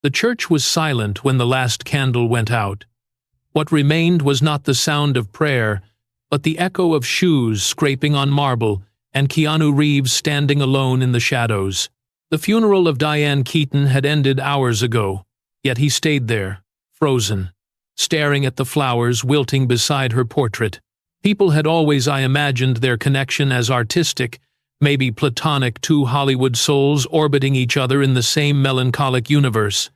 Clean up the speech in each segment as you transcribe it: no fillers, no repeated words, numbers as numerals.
The church was silent when the last candle went out. What remained was not the sound of prayer, but the echo of shoes scraping on marble and Keanu Reeves standing alone in the shadows. The funeral of Diane Keaton had ended hours ago, yet he stayed there, frozen, staring at the flowers wilting beside her portrait. People had always, I imagined, their connection as artistic, maybe platonic, two Hollywood souls orbiting each other in the same melancholic universe.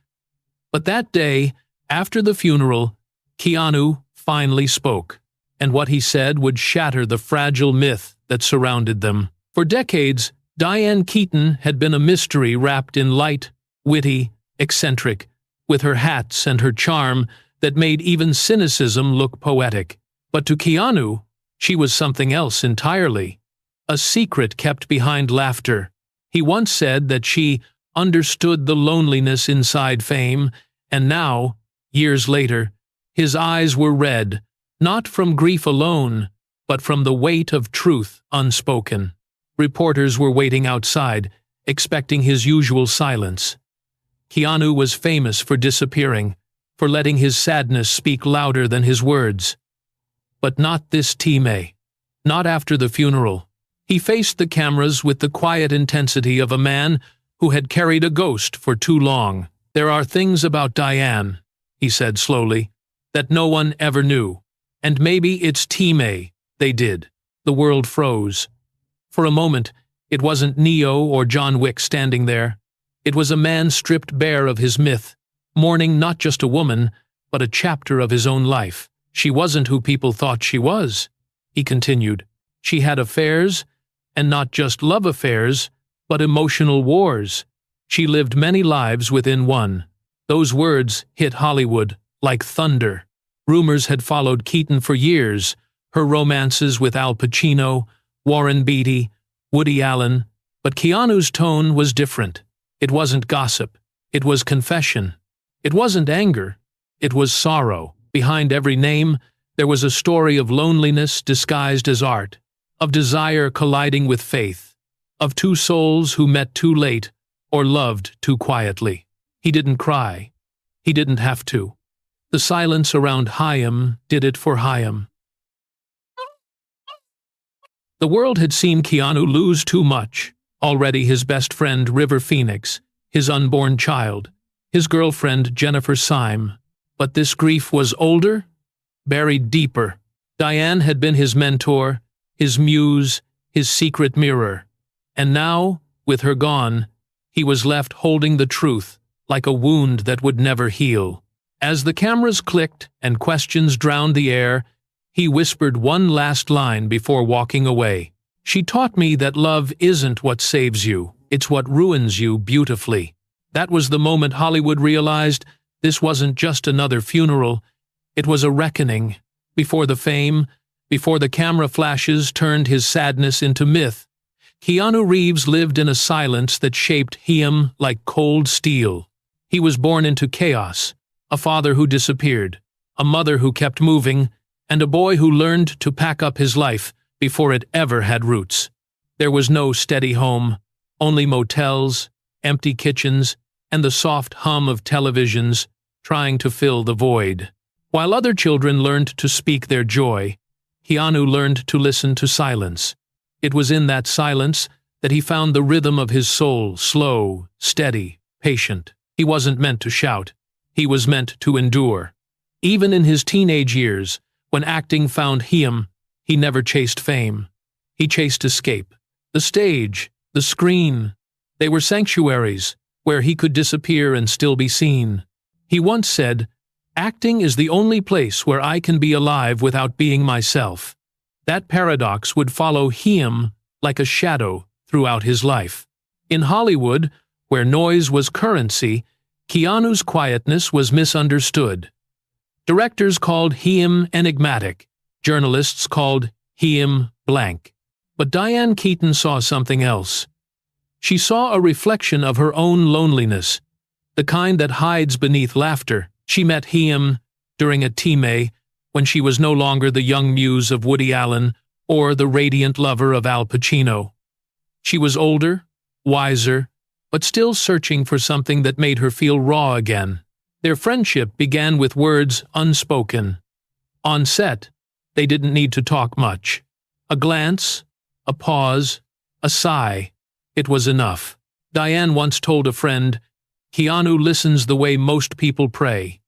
But that day, after the funeral, Keanu finally spoke, and what he said would shatter the fragile myth that surrounded them. For decades, Diane Keaton had been a mystery wrapped in light, witty, eccentric, with her hats and her charm that made even cynicism look poetic. But to Keanu, she was something else entirely. A secret kept behind laughter. He once said that she understood the loneliness inside fame, and now, years later, his eyes were red, not from grief alone, but from the weight of truth unspoken. Reporters were waiting outside, expecting his usual silence. Keanu was famous for disappearing, for letting his sadness speak louder than his words. But not this Time. Not after the funeral. He faced the cameras with the quiet intensity of a man who had carried a ghost for too long. "There are things about Diane," he said slowly, "that no one ever knew. And maybe it's Time they did." The world froze. For a moment, it wasn't Neo or John Wick standing there. It was a man stripped bare of his myth, mourning not just a woman, but a chapter of his own life. "She wasn't who people thought she was," he continued. "She had affairs, and not just love affairs, but emotional wars. She lived many lives within one." Those words hit Hollywood like thunder. Rumors had followed Keaton for years, her romances with Al Pacino, Warren Beatty, Woody Allen, but Keanu's tone was different. It wasn't gossip. It was confession. It wasn't anger. It was sorrow. Behind every name, there was a story of loneliness disguised as art, of desire colliding with faith, of two souls who met too late or loved too quietly. He didn't cry. He didn't have to. The silence around Chaim did it for Chaim. The world had seen Keanu lose too much. Already his best friend River Phoenix, his unborn child, his girlfriend Jennifer Syme. But this grief was older, buried deeper. Diane had been his mentor, his muse, his secret mirror. And now, with her gone, he was left holding the truth, like a wound that would never heal. As the cameras clicked and questions drowned the air, he whispered one last line before walking away. "She taught me that love isn't what saves you, it's what ruins you beautifully." That was the moment Hollywood realized this wasn't just another funeral, it was a reckoning. Before the fame, before the camera flashes turned his sadness into myth, Keanu Reeves lived in a silence that shaped him like cold steel. He was born into chaos, a father who disappeared, a mother who kept moving, and a boy who learned to pack up his life before it ever had roots. There was no steady home, only motels, empty kitchens, and the soft hum of televisions trying to fill the void. While other children learned to speak their joy, Keanu learned to listen to silence. It was in that silence that he found the rhythm of his soul, slow, steady, patient. He wasn't meant to shout. He was meant to endure. Even in his teenage years, when acting found him, he never chased fame. He chased escape. The stage, the screen, they were sanctuaries where he could disappear and still be seen. He once said, "Acting is the only place where I can be alive without being myself." That paradox would follow him like a shadow throughout his life. In Hollywood, where noise was currency, Keanu's quietness was misunderstood. Directors called him enigmatic. Journalists called him blank. But Diane Keaton saw something else. She saw a reflection of her own loneliness, the kind that hides beneath laughter. She met him during a Time when she was no longer the young muse of Woody Allen or the radiant lover of Al Pacino. She was older, wiser, but still searching for something that made her feel raw again. Their friendship began with words unspoken. On set, they didn't need to talk much. A glance, a pause, a sigh. It was enough. Diane once told a friend, "Keanu listens the way most people pray."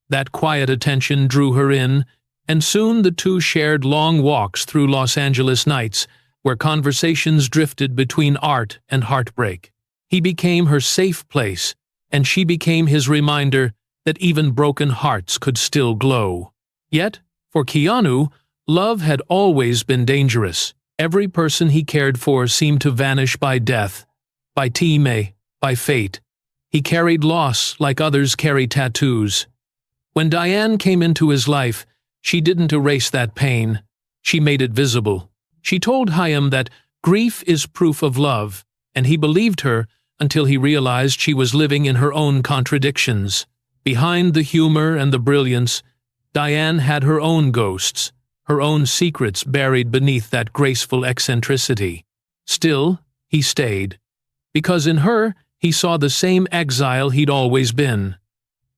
That quiet attention drew her in, and soon the two shared long walks through Los Angeles nights, where conversations drifted between art and heartbreak. He became her safe place, and she became his reminder that even broken hearts could still glow. Yet, for Keanu, love had always been dangerous. Every person he cared for seemed to vanish by death, by time, by fate. He carried loss like others carry tattoos. When Diane came into his life, she didn't erase that pain. She made it visible. She told Chaim that grief is proof of love, and he believed her until he realized she was living in her own contradictions. Behind the humor and the brilliance, Diane had her own ghosts, her own secrets buried beneath that graceful eccentricity. Still, he stayed, because in her he saw the same exile he'd always been.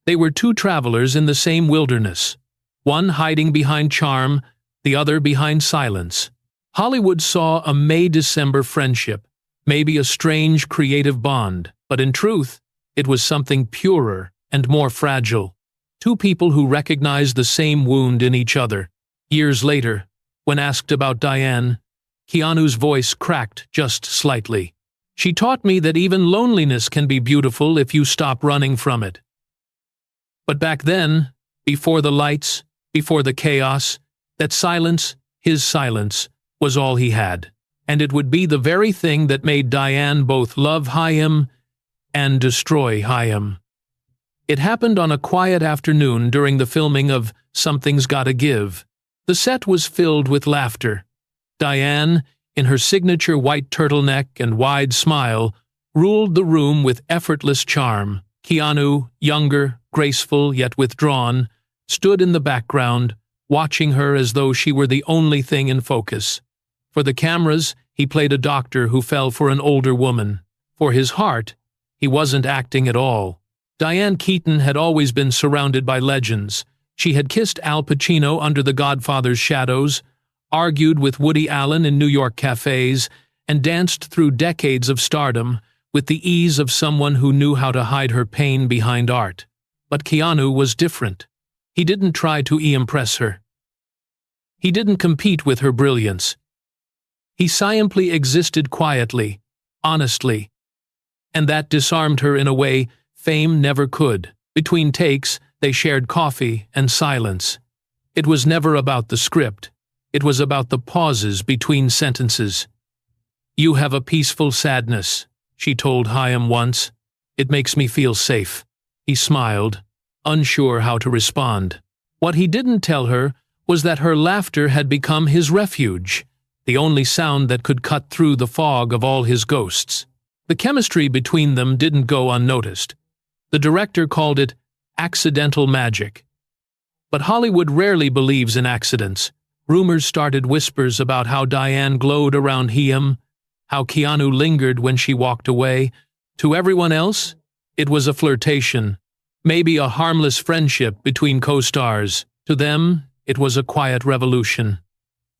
They were two travelers in the same wilderness, one hiding behind charm, the other behind silence. Hollywood saw a May-December friendship, maybe a strange creative bond, but in truth, it was something purer and more fragile. Two people who recognized the same wound in each other. Years later, when asked about Diane, Keanu's voice cracked just slightly. "She taught me that even loneliness can be beautiful if you stop running from it." But back then, before the lights, before the chaos, that silence, his silence, was all he had. And it would be the very thing that made Diane both love Chaim and destroy Chaim. It happened on a quiet afternoon during the filming of Something's Gotta Give. The set was filled with laughter. Diane, in her signature white turtleneck and wide smile, ruled the room with effortless charm. Keanu, younger, graceful yet withdrawn, stood in the background, watching her as though she were the only thing in focus. For the cameras, he played a doctor who fell for an older woman. For his heart, he wasn't acting at all. Diane Keaton had always been surrounded by legends. She had kissed Al Pacino under The Godfather's shadows, argued with Woody Allen in New York cafes, and danced through decades of stardom with the ease of someone who knew how to hide her pain behind art. But Keanu was different. He didn't try to impress her. He didn't compete with her brilliance. He simply existed quietly, honestly, and that disarmed her in a way fame never could. Between takes, they shared coffee and silence. It was never about the script. It was about the pauses between sentences. "You have a peaceful sadness," she told Chaim once. "It makes me feel safe." He smiled, unsure how to respond. What he didn't tell her was that her laughter had become his refuge, the only sound that could cut through the fog of all his ghosts. The chemistry between them didn't go unnoticed. The director called it accidental magic. But Hollywood rarely believes in accidents. Rumors started whispers about how Diane glowed around Chaim, how Keanu lingered when she walked away. To everyone else, it was a flirtation, maybe a harmless friendship between co-stars. To them, it was a quiet revolution.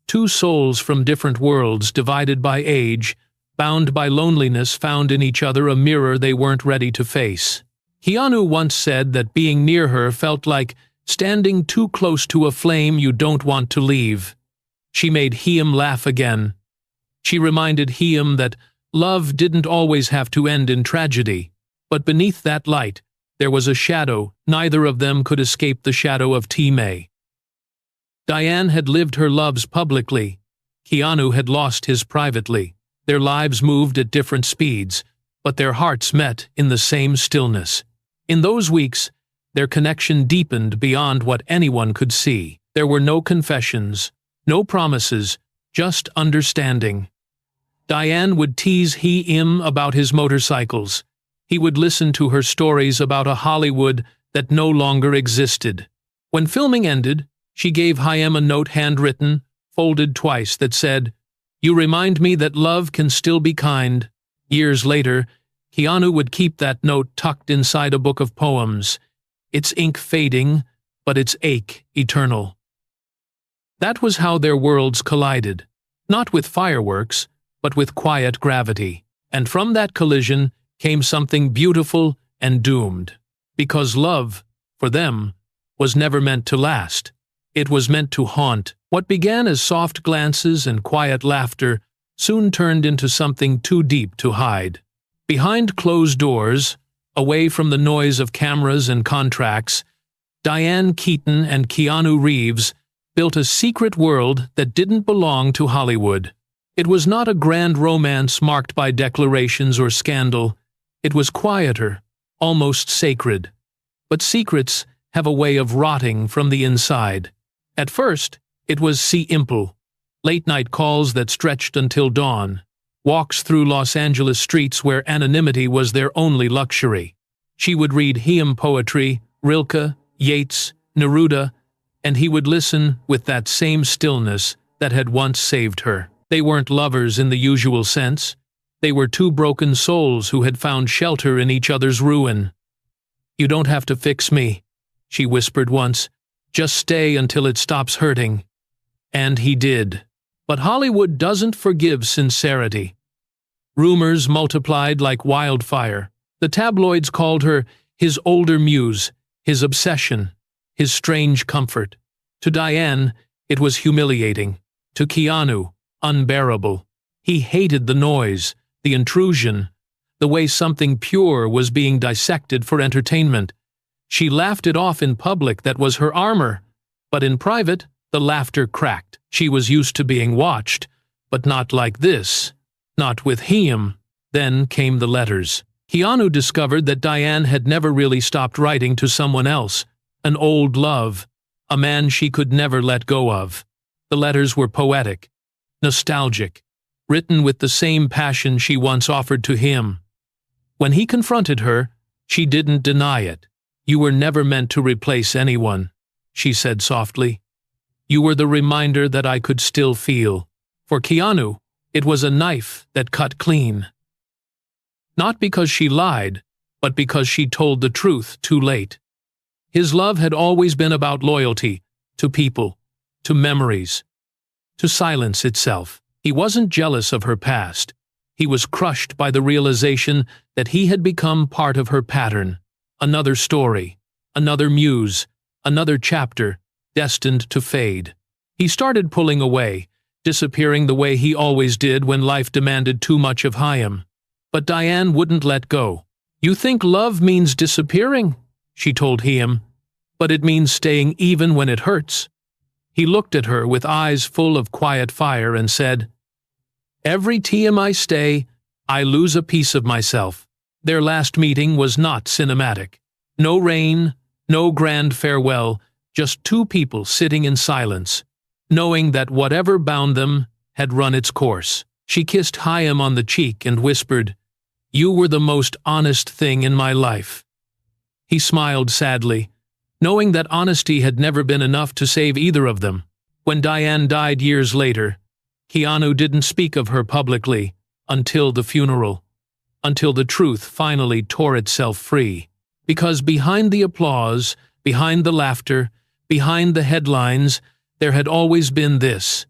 Two souls from different worlds, divided by age, bound by loneliness, found in each other a mirror they weren't ready to face. Keanu once said that being near her felt like standing too close to a flame you don't want to leave. She made Chaim laugh again. She reminded Chaim that love didn't always have to end in tragedy, but beneath that light, there was a shadow. Neither of them could escape the shadow of Time. Diane had lived her loves publicly. Keanu had lost his privately. Their lives moved at different speeds, but their hearts met in the same stillness. In those weeks, their connection deepened beyond what anyone could see. There were no confessions, no promises, just understanding. Diane would tease him about his motorcycles. He would listen to her stories about a Hollywood that no longer existed. When filming ended, she gave Chaim a note handwritten, folded twice, that said, "You remind me that love can still be kind." Years later, Keanu would keep that note tucked inside a book of poems, its ink fading, but its ache eternal. That was how their worlds collided, not with fireworks, but with quiet gravity. And from that collision came something beautiful and doomed. Because love, for them, was never meant to last. It was meant to haunt. What began as soft glances and quiet laughter soon turned into something too deep to hide. Behind closed doors, away from the noise of cameras and contracts, Diane Keaton and Keanu Reeves built a secret world that didn't belong to Hollywood. It was not a grand romance marked by declarations or scandal. It was quieter, almost sacred. But secrets have a way of rotting from the inside. At first, it was simple. Late-night calls that stretched until dawn. Walks through Los Angeles streets where anonymity was their only luxury. She would read hymn poetry, Rilke, Yeats, Neruda, and he would listen with that same stillness that had once saved her. They weren't lovers in the usual sense. They were two broken souls who had found shelter in each other's ruin. "You don't have to fix me," she whispered once. "Just stay until it stops hurting." And he did. But Hollywood doesn't forgive sincerity. Rumors multiplied like wildfire. The tabloids called her his older muse, his obsession, his strange comfort. To Diane, it was humiliating. To Keanu, unbearable. He hated the noise, the intrusion, the way something pure was being dissected for entertainment. She laughed it off in public, that was her armor. But in private, the laughter cracked. She was used to being watched, but not like this. Not with him. Then came the letters. Keanu discovered that Diane had never really stopped writing to someone else. An old love. A man she could never let go of. The letters were poetic, nostalgic, written with the same passion she once offered to him. When he confronted her, she didn't deny it. "You were never meant to replace anyone," she said softly. "You were the reminder that I could still feel." For Keanu, it was a knife that cut clean. Not because she lied, but because she told the truth too late. His love had always been about loyalty, to people, to memories, to silence itself. He wasn't jealous of her past. He was crushed by the realization that he had become part of her pattern. Another story, another muse, another chapter, destined to fade. He started pulling away, disappearing the way he always did when life demanded too much of him. But Diane wouldn't let go. "You think love means disappearing?" she told him. "But it means staying even when it hurts." He looked at her with eyes full of quiet fire and said, "Every time I stay, I lose a piece of myself." Their last meeting was not cinematic. No rain, no grand farewell, just two people sitting in silence, knowing that whatever bound them had run its course. She kissed Chaim on the cheek and whispered, "You were the most honest thing in my life." He smiled sadly, knowing that honesty had never been enough to save either of them. When Diane died years later, Keanu didn't speak of her publicly until the funeral, until the truth finally tore itself free. Because behind the applause, behind the laughter, behind the headlines, there had always been this: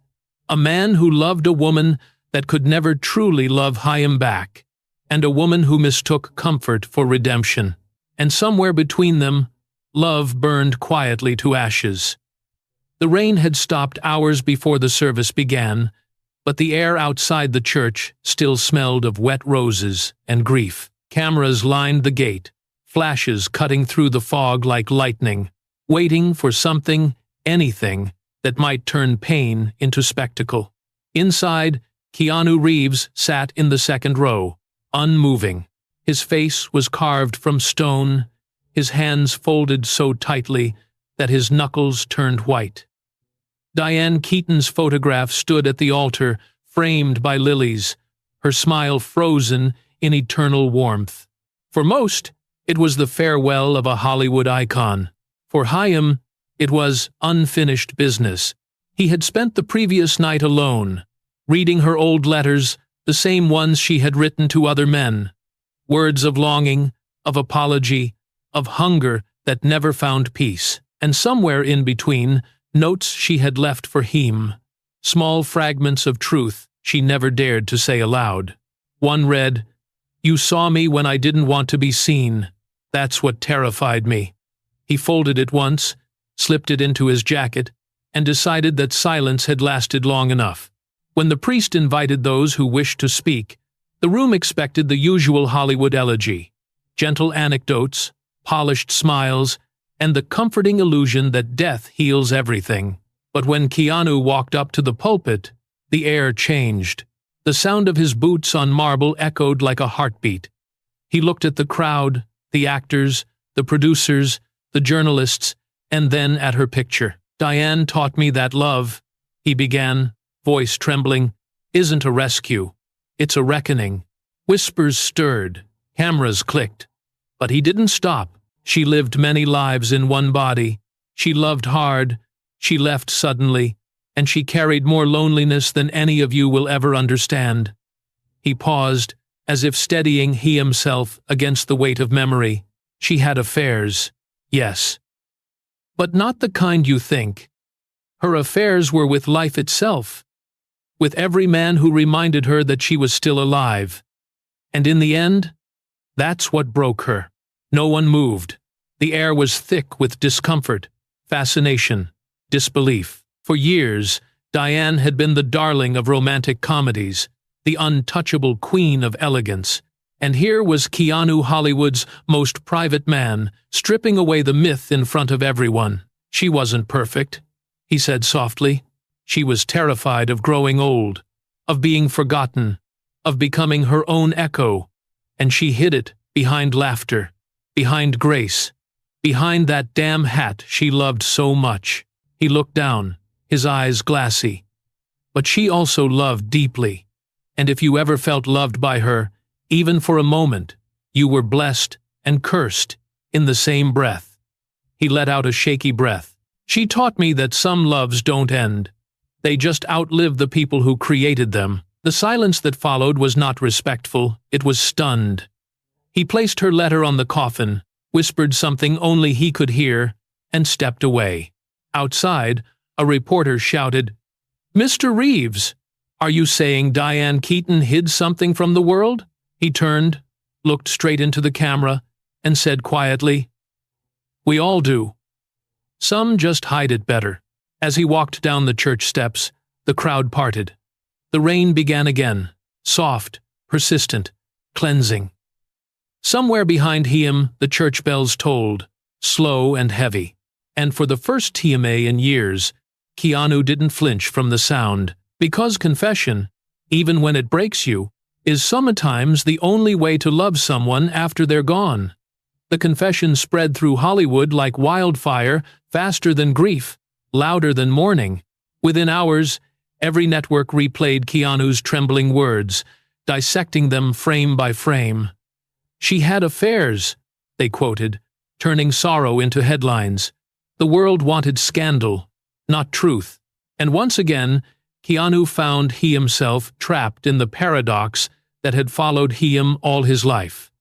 a man who loved a woman that could never truly love him back, and a woman who mistook comfort for redemption. And somewhere between them, love burned quietly to ashes. The rain had stopped hours before the service began, but the air outside the church still smelled of wet roses and grief. Cameras lined the gate, flashes cutting through the fog like lightning, waiting for something, anything, that might turn pain into spectacle. Inside, Keanu Reeves sat in the second row, unmoving. His face was carved from stone, his hands folded so tightly that his knuckles turned white. Diane Keaton's photograph stood at the altar, framed by lilies, her smile frozen in eternal warmth. For most, it was the farewell of a Hollywood icon. For Chaim, it was unfinished business. He had spent the previous night alone, reading her old letters, the same ones she had written to other men, Words of longing, of apology, of hunger that never found peace. And somewhere in between, notes she had left for him. Small fragments of truth she never dared to say aloud. One read, "You saw me when I didn't want to be seen. That's what terrified me." He folded it once, slipped it into his jacket, and decided that silence had lasted long enough. When the priest invited those who wished to speak, the room expected the usual Hollywood elegy, gentle anecdotes, polished smiles, and the comforting illusion that death heals everything. But when Keanu walked up to the pulpit, the air changed. The sound of his boots on marble echoed like a heartbeat. He looked at the crowd, the actors, the producers, the journalists, and then at her picture. "Diane taught me that love," he began, voice trembling, "isn't a rescue. It's a reckoning." Whispers stirred, cameras clicked. But he didn't stop. She lived many lives in one body. She loved hard, she left suddenly, and she carried more loneliness than any of you will ever understand. He paused, as if steadying he himself against the weight of memory. She had affairs, yes. But not the kind you think. Her affairs were with life itself, with every man who reminded her that she was still alive. And in the end, that's what broke her. No one moved. The air was thick with discomfort, fascination, disbelief. For years, Diane had been the darling of romantic comedies, the untouchable queen of elegance. And here was Keanu, Hollywood's most private man, stripping away the myth in front of everyone. She wasn't perfect, he said softly. She was terrified of growing old, of being forgotten, of becoming her own echo, and she hid it behind laughter, behind grace, behind that damn hat she loved so much. He looked down, his eyes glassy. But she also loved deeply, and if you ever felt loved by her, even for a moment, you were blessed and cursed in the same breath. He let out a shaky breath. "She taught me that some loves don't end. They just outlive the people who created them." The silence that followed was not respectful, it was stunned. He placed her letter on the coffin, whispered something only he could hear, and stepped away. Outside, a reporter shouted, "Mr. Reeves, are you saying Diane Keaton hid something from the world?" He turned, looked straight into the camera, and said quietly, "We all do. Some just hide it better." As he walked down the church steps, the crowd parted. The rain began again, soft, persistent, cleansing. Somewhere behind him, the church bells tolled, slow and heavy. And for the first TMA in years, Keanu didn't flinch from the sound, because confession, even when it breaks you, is sometimes the only way to love someone after they're gone. The confession spread through Hollywood like wildfire, faster than grief, louder than mourning. Within hours, every network replayed Keanu's trembling words, dissecting them frame by frame. "She had affairs," they quoted, turning sorrow into headlines. The world wanted scandal, not truth. And once again, Keanu found he himself trapped in the paradox that had followed him all his life.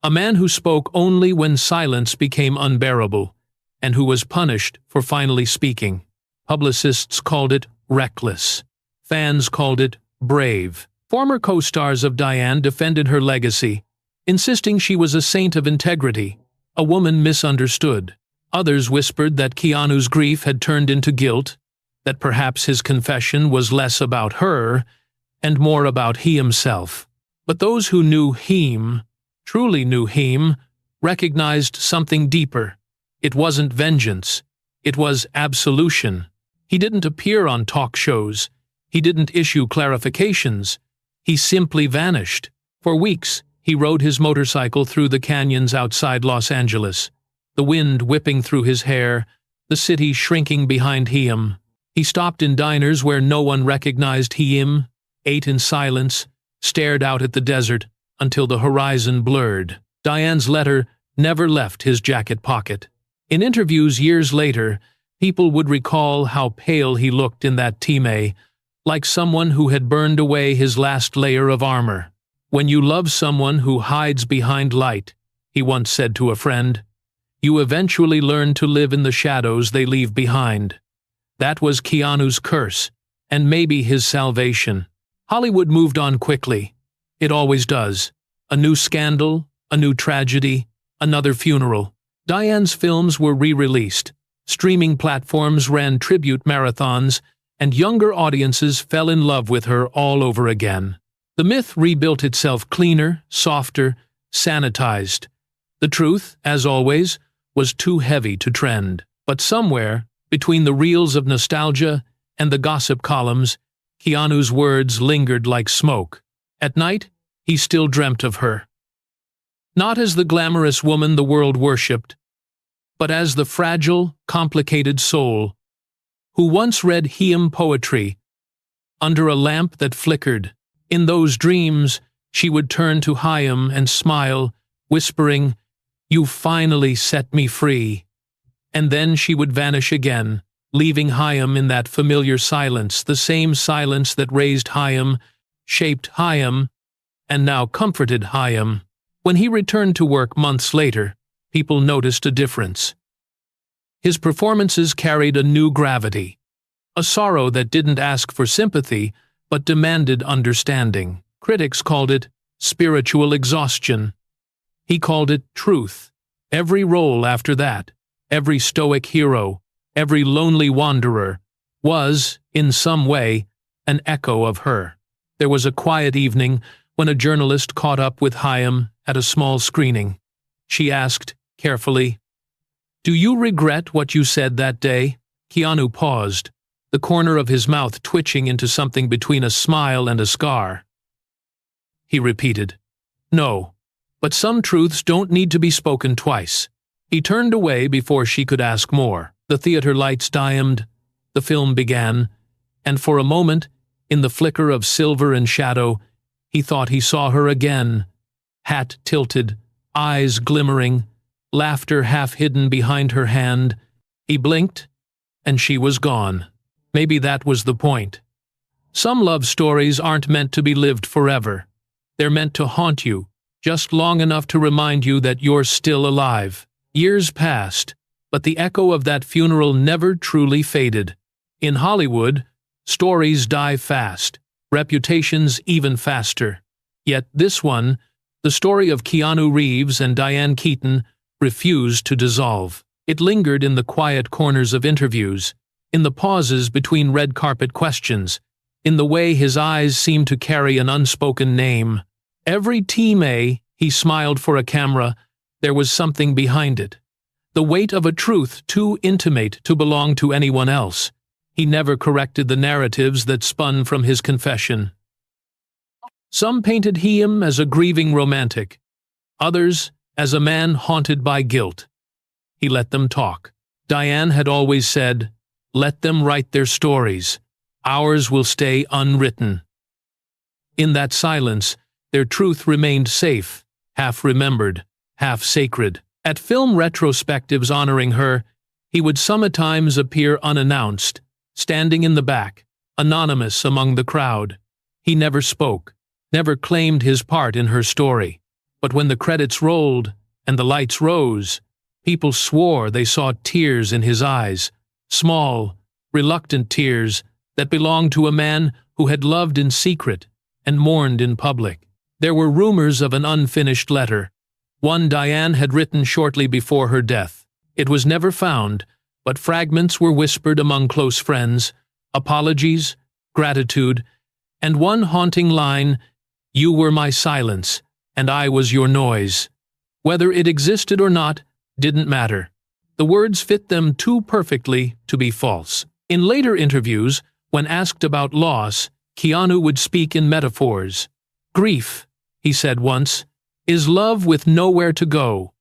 A man who spoke only when silence became unbearable, and who was punished for finally speaking. Publicists called it reckless. Fans called it brave. Former co-stars of Diane defended her legacy, insisting she was a saint of integrity, a woman misunderstood. Others whispered that Keanu's grief had turned into guilt, that perhaps his confession was less about her and more about he himself. But those who knew him, truly knew him, recognized something deeper. It wasn't vengeance. It was absolution. He didn't appear on talk shows. He didn't issue clarifications. He simply vanished. For weeks, he rode his motorcycle through the canyons outside Los Angeles, the wind whipping through his hair, the city shrinking behind him. He stopped in diners where no one recognized him, ate in silence, stared out at the desert until the horizon blurred. Diane's letter never left his jacket pocket. In interviews years later, people would recall how pale he looked in that time, like someone who had burned away his last layer of armor. "When you love someone who hides behind light," he once said to a friend, "you eventually learn to live in the shadows they leave behind." That was Keanu's curse, and maybe his salvation. Hollywood moved on quickly. It always does. A new scandal, a new tragedy, another funeral. Diane's films were re-released. Streaming platforms ran tribute marathons, and younger audiences fell in love with her all over again. The myth rebuilt itself cleaner, softer, sanitized. The truth, as always, was too heavy to trend. But somewhere, between the reels of nostalgia and the gossip columns, Keanu's words lingered like smoke. At night, he still dreamt of her. Not as the glamorous woman the world worshipped, but as the fragile, complicated soul who once read hymn poetry under a lamp that flickered. In those dreams, she would turn to Chaim and smile, whispering, "You finally set me free." And then she would vanish again, leaving Chaim in that familiar silence, the same silence that raised Chaim, shaped Chaim, and now comforted Chaim. When he returned to work months later, people noticed a difference. His performances carried a new gravity, a sorrow that didn't ask for sympathy, but demanded understanding. Critics called it spiritual exhaustion. He called it truth. Every role after that, every stoic hero, every lonely wanderer, was, in some way, an echo of her. There was a quiet evening when a journalist caught up with Chaim at a small screening. She asked, carefully, "Do you regret what you said that day?" Keanu paused, the corner of his mouth twitching into something between a smile and a scar. He repeated, "No, but some truths don't need to be spoken twice." He turned away before she could ask more. The theater lights dimmed, the film began, and for a moment, in the flicker of silver and shadow, he thought he saw her again, hat tilted, eyes glimmering, laughter half hidden behind her hand. He blinked, and she was gone. Maybe that was the point. Some love stories aren't meant to be lived forever. They're meant to haunt you, just long enough to remind you that you're still alive. Years passed, but the echo of that funeral never truly faded. In Hollywood, stories die fast, reputations even faster. Yet this one, the story of Keanu Reeves and Diane Keaton, refused to dissolve. It lingered in the quiet corners of interviews, in the pauses between red carpet questions, in the way his eyes seemed to carry an unspoken name. Every Team A, he smiled for a camera, there was something behind it. The weight of a truth too intimate to belong to anyone else. He never corrected the narratives that spun from his confession. Some painted him as a grieving romantic, others as a man haunted by guilt. He let them talk. Diane had always said, "Let them write their stories. Ours will stay unwritten." In that silence, their truth remained safe, half remembered, half sacred. At film retrospectives honoring her, he would sometimes appear unannounced, standing in the back, anonymous among the crowd. He never spoke, never claimed his part in her story. But when the credits rolled and the lights rose, people swore they saw tears in his eyes, small, reluctant tears that belonged to a man who had loved in secret and mourned in public. There were rumors of an unfinished letter, one Diane had written shortly before her death. It was never found, but fragments were whispered among close friends, apologies, gratitude, and one haunting line, "You were my silence, and I was your noise." Whether it existed or not didn't matter. The words fit them too perfectly to be false. In later interviews, when asked about loss, Keanu would speak in metaphors. "Grief," he said once, "is love with nowhere to go."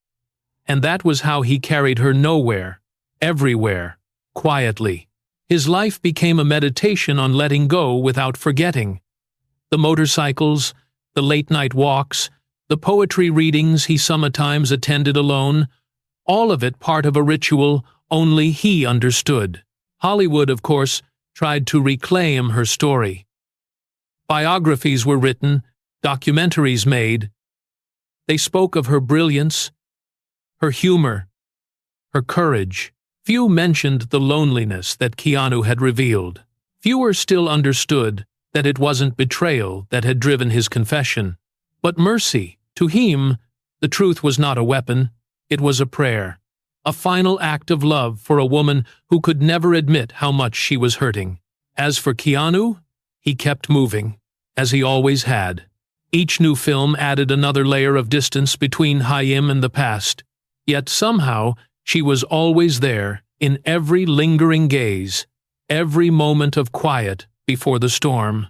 And that was how he carried her nowhere, everywhere, quietly. His life became a meditation on letting go without forgetting. The motorcycles, the late-night walks, the poetry readings he sometimes attended alone, all of it part of a ritual only he understood. Hollywood, of course, tried to reclaim her story. Biographies were written, documentaries made. They spoke of her brilliance, her humor, her courage. Few mentioned the loneliness that Keanu had revealed. Fewer still understood that it wasn't betrayal that had driven his confession, but mercy. To him, the truth was not a weapon, it was a prayer, a final act of love for a woman who could never admit how much she was hurting. As for Keanu, he kept moving, as he always had. Each new film added another layer of distance between Hayim and the past, yet somehow she was always there, in every lingering gaze, every moment of quiet before the storm.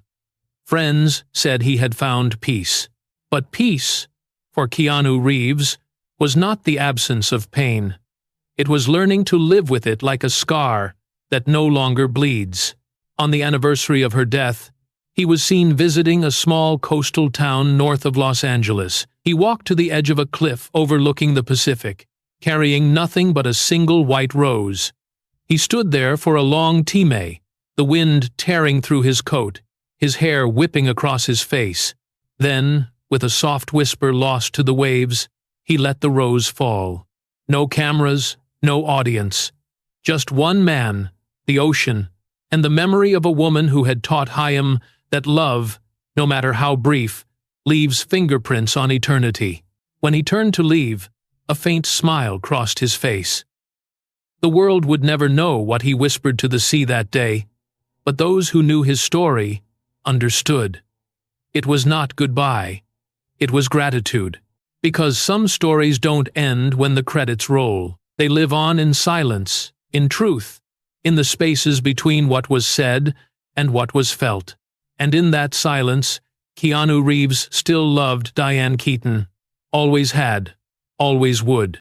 Friends said he had found peace. But peace, for Keanu Reeves, was not the absence of pain. It was learning to live with it like a scar that no longer bleeds. On the anniversary of her death, he was seen visiting a small coastal town north of Los Angeles. He walked to the edge of a cliff overlooking the Pacific, carrying nothing but a single white rose. He stood there for a long time, the wind tearing through his coat, his hair whipping across his face. Then, with a soft whisper lost to the waves, he let the rose fall. No cameras, no audience. Just one man, the ocean, and the memory of a woman who had taught Hayim that love, no matter how brief, leaves fingerprints on eternity. When he turned to leave, a faint smile crossed his face. The world would never know what he whispered to the sea that day, but those who knew his story understood. It was not goodbye. It was gratitude. Because some stories don't end when the credits roll. They live on in silence, in truth, in the spaces between what was said and what was felt. And in that silence, Keanu Reeves still loved Diane Keaton. Always had, always would.